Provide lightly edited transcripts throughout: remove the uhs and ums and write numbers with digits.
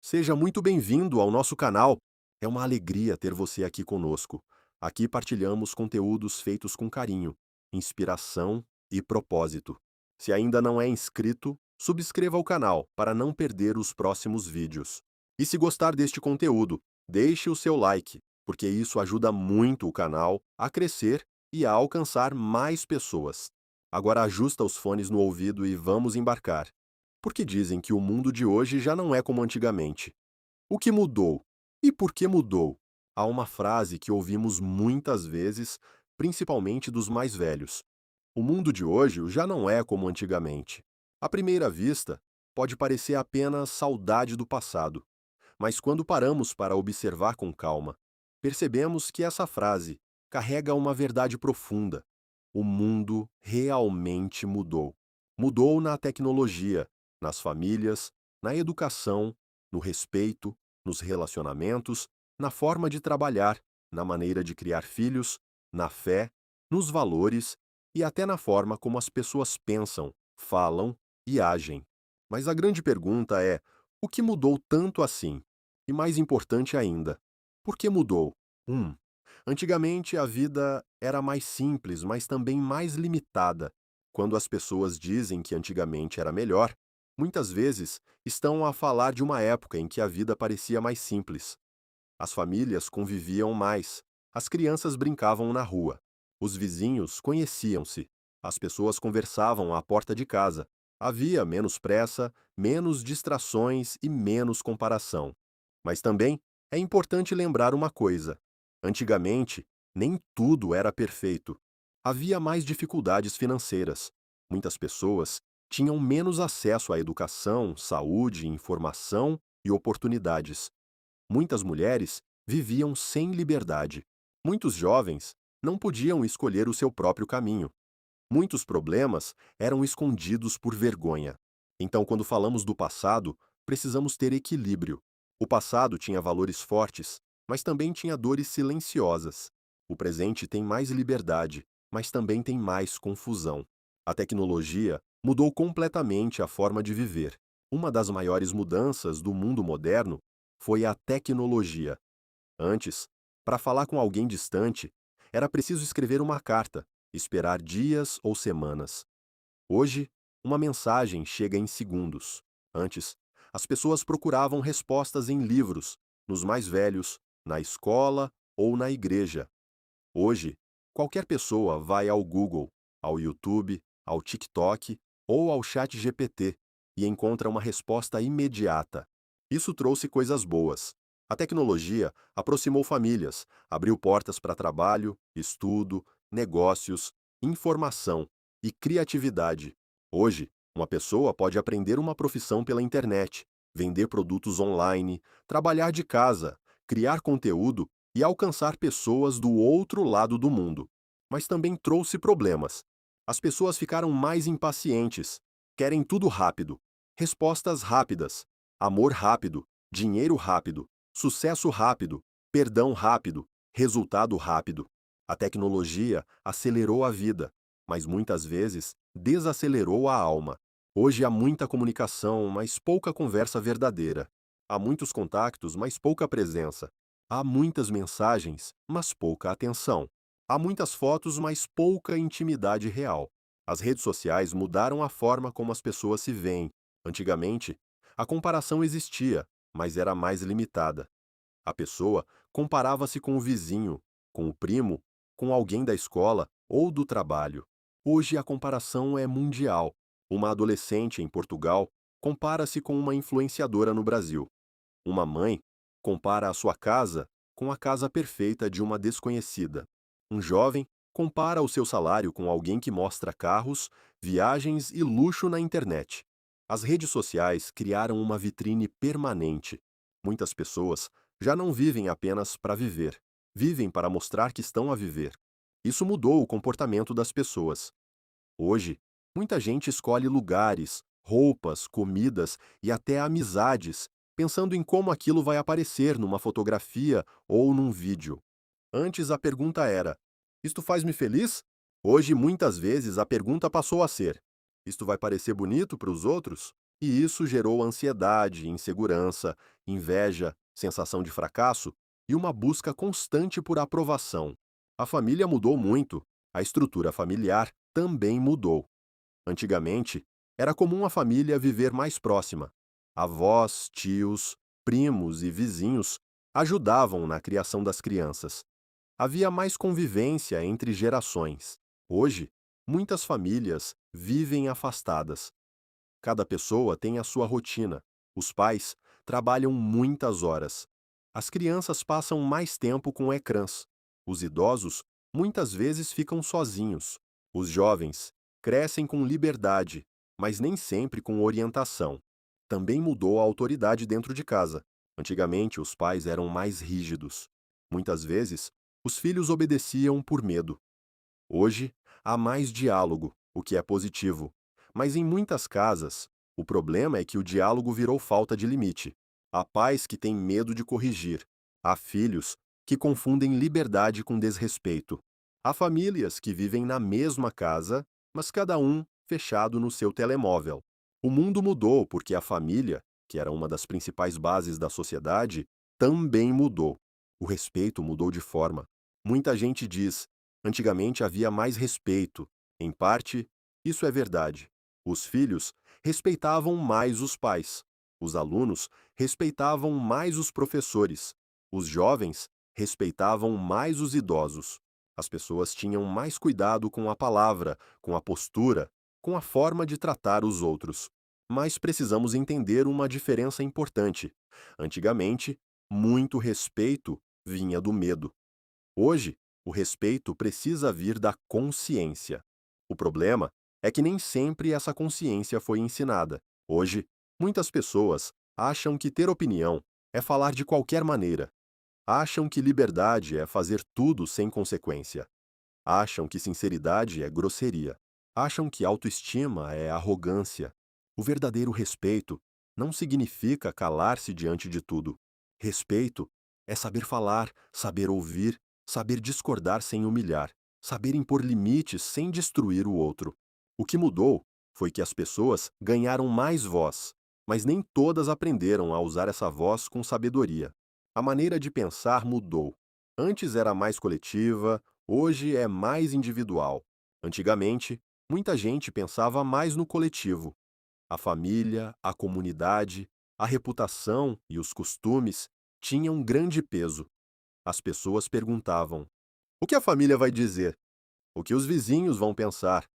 Seja muito bem-vindo ao nosso canal. É uma alegria ter você aqui conosco. Aqui partilhamos conteúdos feitos com carinho, inspiração e propósito. Se ainda não é inscrito, subscreva o canal para não perder os próximos vídeos. E se gostar deste conteúdo, deixe o seu like, porque isso ajuda muito o canal a crescer e a alcançar mais pessoas. Agora ajusta os fones no ouvido e vamos embarcar. Porque dizem que o mundo de hoje já não é como antigamente. O que mudou? E por que mudou? Há uma frase que ouvimos muitas vezes, principalmente dos mais velhos. O mundo de hoje já não é como antigamente. À primeira vista, pode parecer apenas saudade do passado, mas quando paramos para observar com calma, percebemos que essa frase carrega uma verdade profunda. O mundo realmente mudou. Mudou na tecnologia, nas famílias, na educação, no respeito, nos relacionamentos, na forma de trabalhar, na maneira de criar filhos, na fé, nos valores e até na forma como as pessoas pensam, falam e agem. Mas a grande pergunta é: o que mudou tanto assim? E mais importante ainda, por que mudou? 1. Antigamente a vida era mais simples, mas também mais limitada. Quando as pessoas dizem que antigamente era melhor, muitas vezes estão a falar de uma época em que a vida parecia mais simples. As famílias conviviam mais, as crianças brincavam na rua, os vizinhos conheciam-se, as pessoas conversavam à porta de casa. Havia menos pressa, menos distrações e menos comparação. Mas também é importante lembrar uma coisa: antigamente, nem tudo era perfeito. Havia mais dificuldades financeiras. Muitas pessoas tinham menos acesso à educação, saúde, informação e oportunidades. Muitas mulheres viviam sem liberdade. Muitos jovens não podiam escolher o seu próprio caminho. Muitos problemas eram escondidos por vergonha. Então, quando falamos do passado, precisamos ter equilíbrio. O passado tinha valores fortes, mas também tinha dores silenciosas. O presente tem mais liberdade, mas também tem mais confusão. A tecnologia mudou completamente a forma de viver. Uma das maiores mudanças do mundo moderno foi a tecnologia. Antes, para falar com alguém distante, era preciso escrever uma carta, esperar dias ou semanas. Hoje, uma mensagem chega em segundos. Antes, as pessoas procuravam respostas em livros, nos mais velhos, na escola ou na igreja. Hoje, qualquer pessoa vai ao Google, ao YouTube, ao TikTok ou ao ChatGPT e encontra uma resposta imediata. Isso trouxe coisas boas. A tecnologia aproximou famílias, abriu portas para trabalho, estudo, negócios, informação e criatividade. Hoje, uma pessoa pode aprender uma profissão pela internet, vender produtos online, trabalhar de casa, criar conteúdo e alcançar pessoas do outro lado do mundo. Mas também trouxe problemas. As pessoas ficaram mais impacientes, querem tudo rápido, respostas rápidas, amor rápido, dinheiro rápido, sucesso rápido, perdão rápido, resultado rápido. A tecnologia acelerou a vida, mas muitas vezes desacelerou a alma. Hoje há muita comunicação, mas pouca conversa verdadeira. Há muitos contactos, mas pouca presença. Há muitas mensagens, mas pouca atenção. Há muitas fotos, mas pouca intimidade real. As redes sociais mudaram a forma como as pessoas se veem. Antigamente, a comparação existia, mas era mais limitada. A pessoa comparava-se com o vizinho, com o primo, com alguém da escola ou do trabalho. Hoje a comparação é mundial. Uma adolescente em Portugal compara-se com uma influenciadora no Brasil. Uma mãe compara a sua casa com a casa perfeita de uma desconhecida. Um jovem compara o seu salário com alguém que mostra carros, viagens e luxo na internet. As redes sociais criaram uma vitrine permanente. Muitas pessoas já não vivem apenas para viver, vivem para mostrar que estão a viver. Isso mudou o comportamento das pessoas. Hoje, muita gente escolhe lugares, roupas, comidas e até amizades, pensando em como aquilo vai aparecer numa fotografia ou num vídeo. Antes a pergunta era: isto faz-me feliz? Hoje, muitas vezes, a pergunta passou a ser: isto vai parecer bonito para os outros? E isso gerou ansiedade, insegurança, inveja, sensação de fracasso e uma busca constante por aprovação. A família mudou muito, a estrutura familiar também mudou. Antigamente, era comum a família viver mais próxima. Avós, tios, primos e vizinhos ajudavam na criação das crianças. Havia mais convivência entre gerações. Hoje, muitas famílias vivem afastadas. Cada pessoa tem a sua rotina. Os pais trabalham muitas horas. As crianças passam mais tempo com ecrãs. Os idosos muitas vezes ficam sozinhos. Os jovens crescem com liberdade, mas nem sempre com orientação. Também mudou a autoridade dentro de casa. Antigamente, os pais eram mais rígidos. Muitas vezes, os filhos obedeciam por medo. Hoje, há mais diálogo, o que é positivo. Mas em muitas casas, o problema é que o diálogo virou falta de limite. Há pais que têm medo de corrigir. Há filhos que confundem liberdade com desrespeito. Há famílias que vivem na mesma casa, mas cada um fechado no seu telemóvel. O mundo mudou porque a família, que era uma das principais bases da sociedade, também mudou. O respeito mudou de forma. Muita gente diz: antigamente havia mais respeito. Em parte, isso é verdade. Os filhos respeitavam mais os pais. Os alunos respeitavam mais os professores. Os jovens respeitavam mais os idosos. As pessoas tinham mais cuidado com a palavra, com a postura, com a forma de tratar os outros. Mas precisamos entender uma diferença importante. Antigamente, muito respeito vinha do medo. Hoje, o respeito precisa vir da consciência. O problema é que nem sempre essa consciência foi ensinada. Hoje, muitas pessoas acham que ter opinião é falar de qualquer maneira. Acham que liberdade é fazer tudo sem consequência. Acham que sinceridade é grosseria. Acham que autoestima é arrogância. O verdadeiro respeito não significa calar-se diante de tudo. Respeito é saber falar, saber ouvir, saber discordar sem humilhar, saber impor limites sem destruir o outro. O que mudou foi que as pessoas ganharam mais voz, mas nem todas aprenderam a usar essa voz com sabedoria. A maneira de pensar mudou. Antes era mais coletiva, hoje é mais individual. Antigamente, muita gente pensava mais no coletivo. A família, a comunidade, a reputação e os costumes tinham grande peso. As pessoas perguntavam: o que a família vai dizer? O que os vizinhos vão pensar?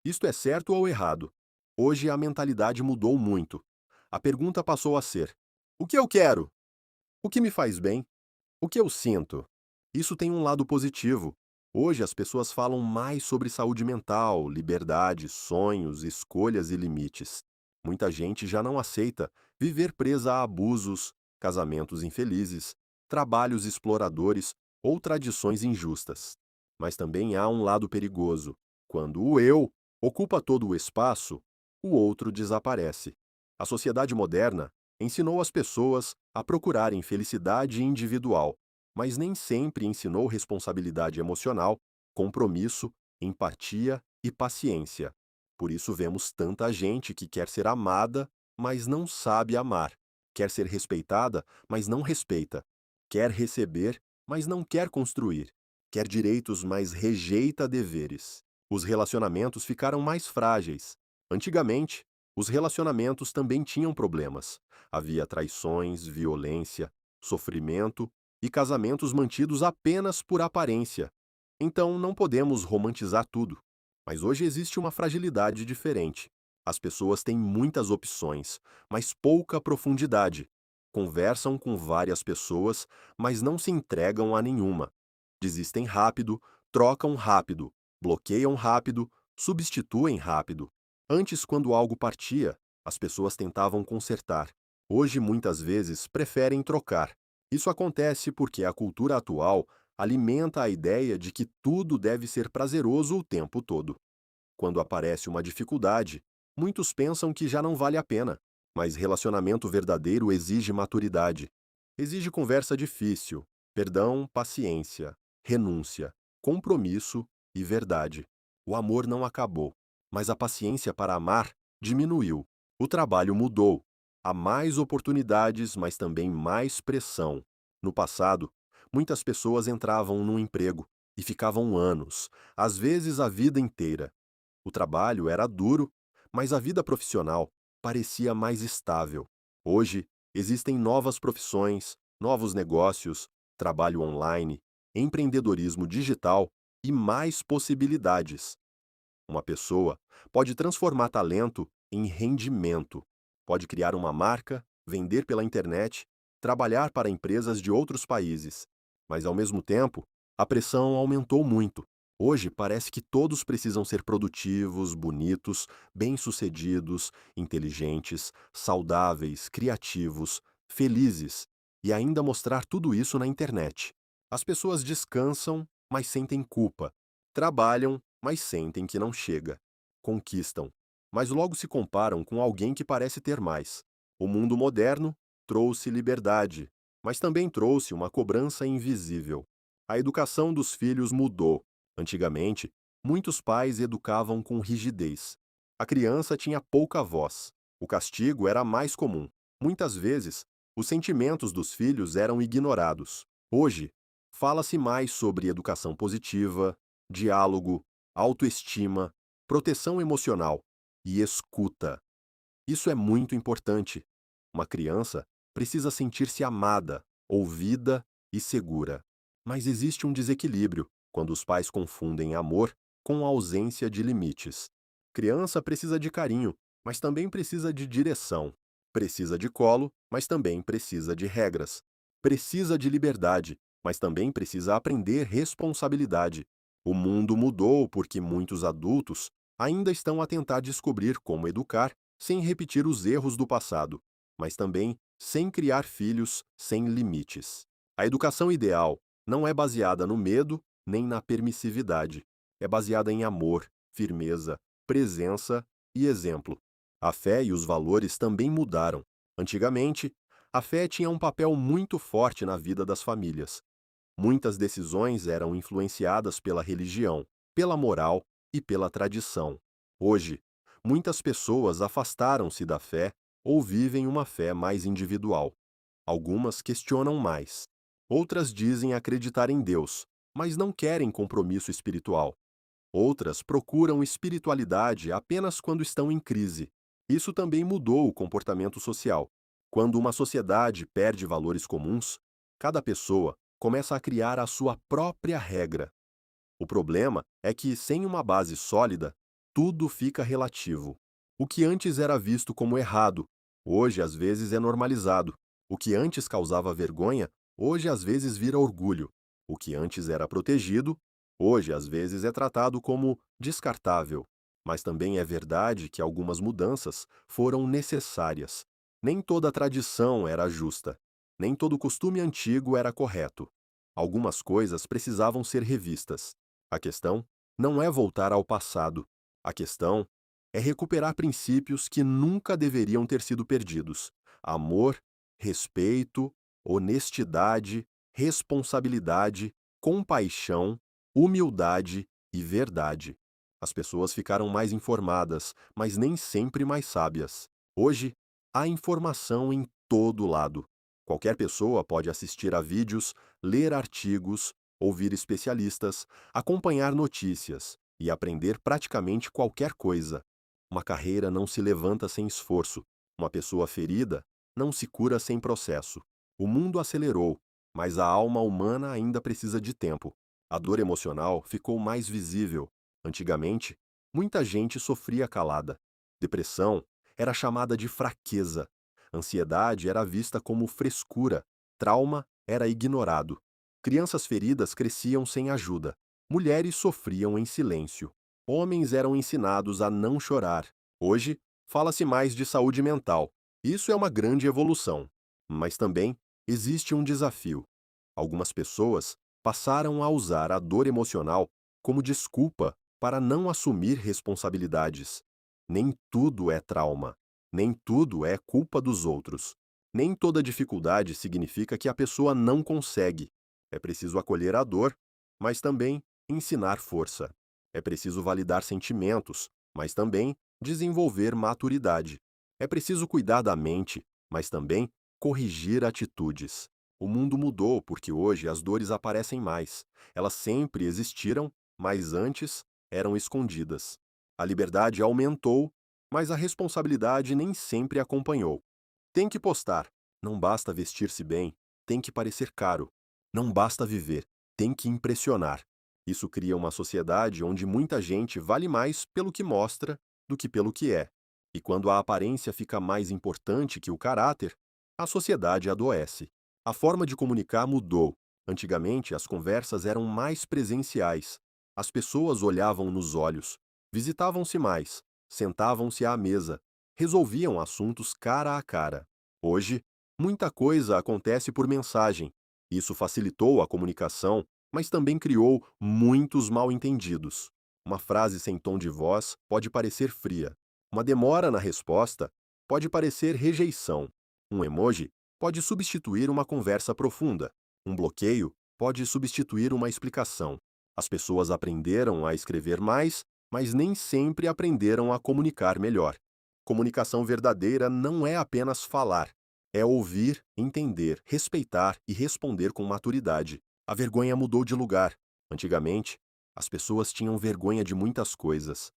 Isto é certo ou errado? Hoje a mentalidade mudou muito. A pergunta passou a ser: o que eu quero? O que me faz bem? O que eu sinto? Isso tem um lado positivo. Hoje as pessoas falam mais sobre saúde mental, liberdade, sonhos, escolhas e limites. Muita gente já não aceita viver presa a abusos, casamentos infelizes, trabalhos exploradores ou tradições injustas. Mas também há um lado perigoso. Quando o eu ocupa todo o espaço, o outro desaparece. A sociedade moderna ensinou as pessoas a procurarem felicidade individual, mas nem sempre ensinou responsabilidade emocional, compromisso, empatia e paciência. Por isso vemos tanta gente que quer ser amada, mas não sabe amar, quer ser respeitada, mas não respeita, quer receber, mas não quer construir, quer direitos, mas rejeita deveres. Os relacionamentos ficaram mais frágeis. Antigamente, os relacionamentos também tinham problemas. Havia traições, violência, sofrimento e casamentos mantidos apenas por aparência. Então não podemos romantizar tudo. Mas hoje existe uma fragilidade diferente. As pessoas têm muitas opções, mas pouca profundidade. Conversam com várias pessoas, mas não se entregam a nenhuma. Desistem rápido, trocam rápido, bloqueiam rápido, substituem rápido. Antes, quando algo partia, as pessoas tentavam consertar. Hoje, muitas vezes, preferem trocar. Isso acontece porque a cultura atual alimenta a ideia de que tudo deve ser prazeroso o tempo todo. Quando aparece uma dificuldade, muitos pensam que já não vale a pena. Mas relacionamento verdadeiro exige maturidade. Exige conversa difícil, perdão, paciência, renúncia, compromisso e verdade. O amor não acabou, mas a paciência para amar diminuiu. O trabalho mudou. Há mais oportunidades, mas também mais pressão. No passado, muitas pessoas entravam num emprego e ficavam anos, às vezes a vida inteira. O trabalho era duro, mas a vida profissional parecia mais estável. Hoje, existem novas profissões, novos negócios, trabalho online, empreendedorismo digital e mais possibilidades. Uma pessoa pode transformar talento em rendimento, pode criar uma marca, vender pela internet, trabalhar para empresas de outros países. Mas, ao mesmo tempo, a pressão aumentou muito. Hoje parece que todos precisam ser produtivos, bonitos, bem-sucedidos, inteligentes, saudáveis, criativos, felizes e ainda mostrar tudo isso na internet. As pessoas descansam, mas sentem culpa. Trabalham, mas sentem que não chega. Conquistam, mas logo se comparam com alguém que parece ter mais. O mundo moderno trouxe liberdade, mas também trouxe uma cobrança invisível. A educação dos filhos mudou. Antigamente, muitos pais educavam com rigidez. A criança tinha pouca voz. O castigo era mais comum. Muitas vezes, os sentimentos dos filhos eram ignorados. Hoje, fala-se mais sobre educação positiva, diálogo, autoestima, proteção emocional e escuta. Isso é muito importante. Uma criança precisa sentir-se amada, ouvida e segura. Mas existe um desequilíbrio quando os pais confundem amor com a ausência de limites. Criança precisa de carinho, mas também precisa de direção. Precisa de colo, mas também precisa de regras. Precisa de liberdade, mas também precisa aprender responsabilidade. O mundo mudou porque muitos adultos ainda estão a tentar descobrir como educar sem repetir os erros do passado, mas também sem criar filhos sem limites. A educação ideal não é baseada no medo nem na permissividade. É baseada em amor, firmeza, presença e exemplo. A fé e os valores também mudaram. Antigamente, a fé tinha um papel muito forte na vida das famílias. Muitas decisões eram influenciadas pela religião, pela moral e pela tradição. Hoje, muitas pessoas afastaram-se da fé ou vivem uma fé mais individual. Algumas questionam mais. Outras dizem acreditar em Deus, mas não querem compromisso espiritual. Outras procuram espiritualidade apenas quando estão em crise. Isso também mudou o comportamento social. Quando uma sociedade perde valores comuns, cada pessoa começa a criar a sua própria regra. O problema é que, sem uma base sólida, tudo fica relativo. O que antes era visto como errado, hoje às vezes é normalizado. O que antes causava vergonha, hoje às vezes vira orgulho. O que antes era protegido, hoje às vezes é tratado como descartável. Mas também é verdade que algumas mudanças foram necessárias. Nem toda tradição era justa. Nem todo costume antigo era correto. Algumas coisas precisavam ser revistas. A questão não é voltar ao passado. A questão é recuperar princípios que nunca deveriam ter sido perdidos: amor, respeito, honestidade, responsabilidade, compaixão, humildade e verdade. As pessoas ficaram mais informadas, mas nem sempre mais sábias. Hoje, há informação em todo lado. Qualquer pessoa pode assistir a vídeos, ler artigos, ouvir especialistas, acompanhar notícias e aprender praticamente qualquer coisa. Uma carreira não se levanta sem esforço. Uma pessoa ferida não se cura sem processo. O mundo acelerou, mas a alma humana ainda precisa de tempo. A dor emocional ficou mais visível. Antigamente, muita gente sofria calada. Depressão era chamada de fraqueza. Ansiedade era vista como frescura. Trauma era ignorado. Crianças feridas cresciam sem ajuda. Mulheres sofriam em silêncio. Homens eram ensinados a não chorar. Hoje, fala-se mais de saúde mental. Isso é uma grande evolução. Mas também existe um desafio. Algumas pessoas passaram a usar a dor emocional como desculpa para não assumir responsabilidades. Nem tudo é trauma. Nem tudo é culpa dos outros. Nem toda dificuldade significa que a pessoa não consegue. É preciso acolher a dor, mas também ensinar força. É preciso validar sentimentos, mas também desenvolver maturidade. É preciso cuidar da mente, mas também corrigir atitudes. O mundo mudou porque hoje as dores aparecem mais. Elas sempre existiram, mas antes eram escondidas. A liberdade aumentou, mas a responsabilidade nem sempre acompanhou. Tem que postar, não basta vestir-se bem, tem que parecer caro. Não basta viver, tem que impressionar. Isso cria uma sociedade onde muita gente vale mais pelo que mostra do que pelo que é. E quando a aparência fica mais importante que o caráter, a sociedade adoece. A forma de comunicar mudou. Antigamente, as conversas eram mais presenciais. As pessoas olhavam nos olhos, visitavam-se mais, sentavam-se à mesa, resolviam assuntos cara a cara. Hoje, muita coisa acontece por mensagem. Isso facilitou a comunicação, mas também criou muitos mal-entendidos. Uma frase sem tom de voz pode parecer fria. Uma demora na resposta pode parecer rejeição. Um emoji pode substituir uma conversa profunda. Um bloqueio pode substituir uma explicação. As pessoas aprenderam a escrever mais, mas nem sempre aprenderam a comunicar melhor. Comunicação verdadeira não é apenas falar, é ouvir, entender, respeitar e responder com maturidade. A vergonha mudou de lugar. Antigamente, as pessoas tinham vergonha de muitas coisas.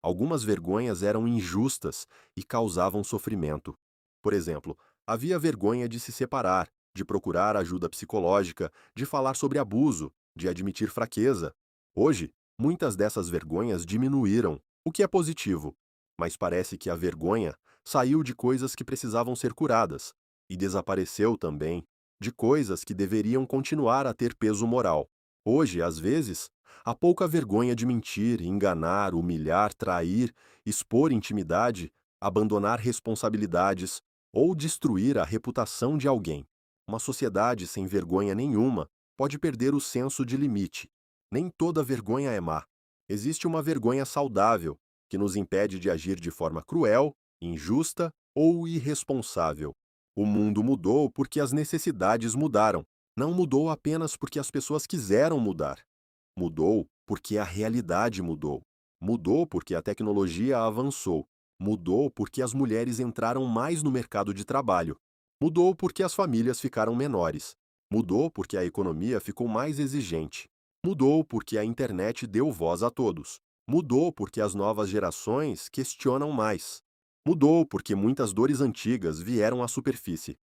Algumas vergonhas eram injustas e causavam sofrimento. Por exemplo, havia vergonha de se separar, de procurar ajuda psicológica, de falar sobre abuso, de admitir fraqueza. Hoje, muitas dessas vergonhas diminuíram, o que é positivo. Mas parece que a vergonha saiu de coisas que precisavam ser curadas e desapareceu também de coisas que deveriam continuar a ter peso moral. Hoje, às vezes, há pouca vergonha de mentir, enganar, humilhar, trair, expor intimidade, abandonar responsabilidades ou destruir a reputação de alguém. Uma sociedade sem vergonha nenhuma pode perder o senso de limite. Nem toda vergonha é má. Existe uma vergonha saudável, que nos impede de agir de forma cruel, injusta ou irresponsável. O mundo mudou porque as necessidades mudaram. Não mudou apenas porque as pessoas quiseram mudar. Mudou porque a realidade mudou. Mudou porque a tecnologia avançou. Mudou porque as mulheres entraram mais no mercado de trabalho. Mudou porque as famílias ficaram menores. Mudou porque a economia ficou mais exigente. Mudou porque a internet deu voz a todos. Mudou porque as novas gerações questionam mais. Mudou porque muitas dores antigas vieram à superfície.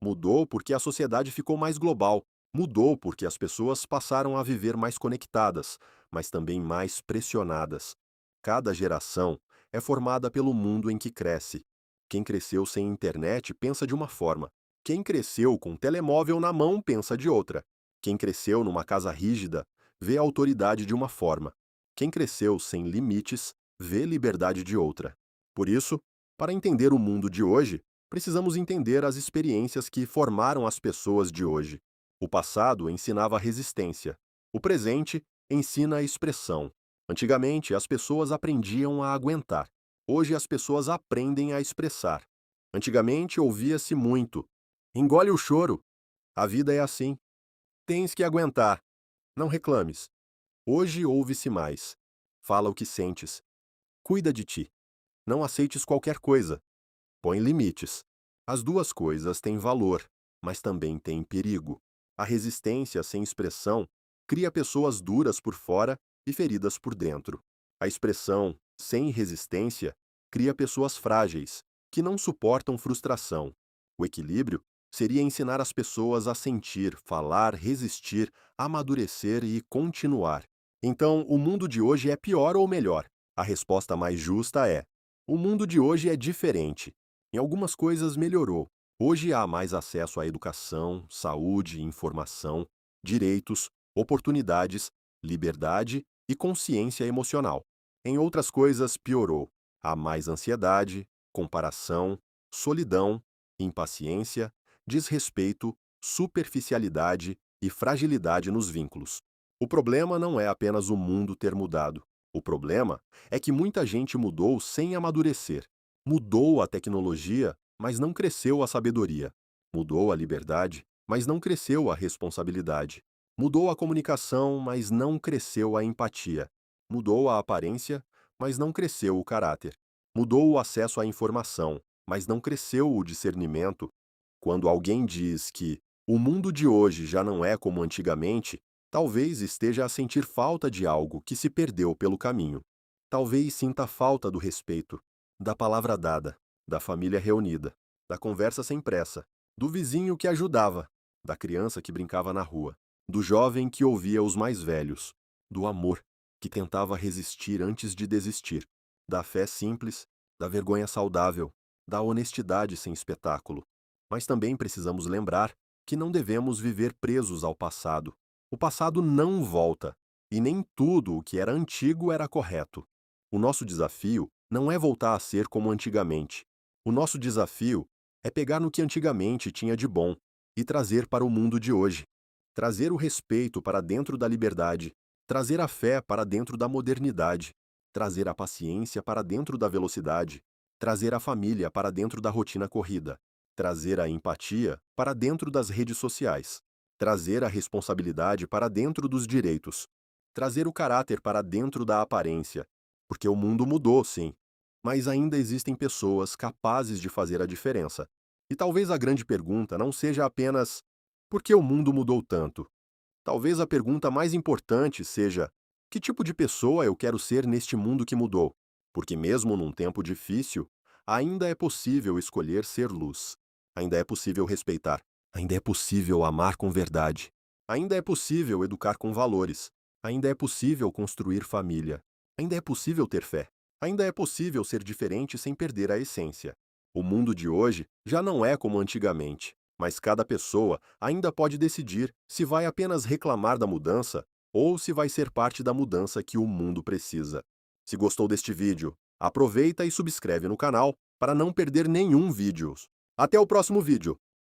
Mudou porque a sociedade ficou mais global. Mudou porque as pessoas passaram a viver mais conectadas, mas também mais pressionadas. Cada geração é formada pelo mundo em que cresce. Quem cresceu sem internet pensa de uma forma. Quem cresceu com telemóvel na mão pensa de outra. Quem cresceu numa casa rígida vê a autoridade de uma forma. Quem cresceu sem limites vê liberdade de outra. Por isso, para entender o mundo de hoje, precisamos entender as experiências que formaram as pessoas de hoje. O passado ensinava resistência. O presente ensina a expressão. Antigamente, as pessoas aprendiam a aguentar. Hoje, as pessoas aprendem a expressar. Antigamente, ouvia-se muito: engole o choro. A vida é assim. Tens que aguentar. Não reclames. Hoje, ouve-se mais: fala o que sentes. Cuida de ti. Não aceites qualquer coisa. Põe limites. As duas coisas têm valor, mas também têm perigo. A resistência sem expressão cria pessoas duras por fora e feridas por dentro. A expressão sem resistência cria pessoas frágeis, que não suportam frustração. O equilíbrio seria ensinar as pessoas a sentir, falar, resistir, amadurecer e continuar. Então, o mundo de hoje é pior ou melhor? A resposta mais justa é: o mundo de hoje é diferente. Em algumas coisas melhorou. Hoje há mais acesso à educação, saúde, informação, direitos, oportunidades, liberdade e consciência emocional. Em outras coisas piorou. Há mais ansiedade, comparação, solidão, impaciência, desrespeito, superficialidade e fragilidade nos vínculos. O problema não é apenas o mundo ter mudado. O problema é que muita gente mudou sem amadurecer. Mudou a tecnologia, mas não cresceu a sabedoria. Mudou a liberdade, mas não cresceu a responsabilidade. Mudou a comunicação, mas não cresceu a empatia. Mudou a aparência, mas não cresceu o caráter. Mudou o acesso à informação, mas não cresceu o discernimento. Quando alguém diz que o mundo de hoje já não é como antigamente, talvez esteja a sentir falta de algo que se perdeu pelo caminho. Talvez sinta falta do respeito, da palavra dada, da família reunida, da conversa sem pressa, do vizinho que ajudava, da criança que brincava na rua, do jovem que ouvia os mais velhos, do amor que tentava resistir antes de desistir, da fé simples, da vergonha saudável, da honestidade sem espetáculo. Mas também precisamos lembrar que não devemos viver presos ao passado. O passado não volta, e nem tudo o que era antigo era correto. O nosso desafio não é voltar a ser como antigamente. O nosso desafio é pegar no que antigamente tinha de bom e trazer para o mundo de hoje. Trazer o respeito para dentro da liberdade, trazer a fé para dentro da modernidade, trazer a paciência para dentro da velocidade, trazer a família para dentro da rotina corrida, trazer a empatia para dentro das redes sociais, trazer a responsabilidade para dentro dos direitos, trazer o caráter para dentro da aparência, porque o mundo mudou, sim, mas ainda existem pessoas capazes de fazer a diferença. E talvez a grande pergunta não seja apenas por que o mundo mudou tanto? Talvez a pergunta mais importante seja: que tipo de pessoa eu quero ser neste mundo que mudou? Porque, mesmo num tempo difícil, ainda é possível escolher ser luz. Ainda é possível respeitar. Ainda é possível amar com verdade. Ainda é possível educar com valores. Ainda é possível construir família. Ainda é possível ter fé. Ainda é possível ser diferente sem perder a essência. O mundo de hoje já não é como antigamente. Mas cada pessoa ainda pode decidir se vai apenas reclamar da mudança ou se vai ser parte da mudança que o mundo precisa. Se gostou deste vídeo, aproveita e subscreve no canal para não perder nenhum vídeo. Até o próximo vídeo!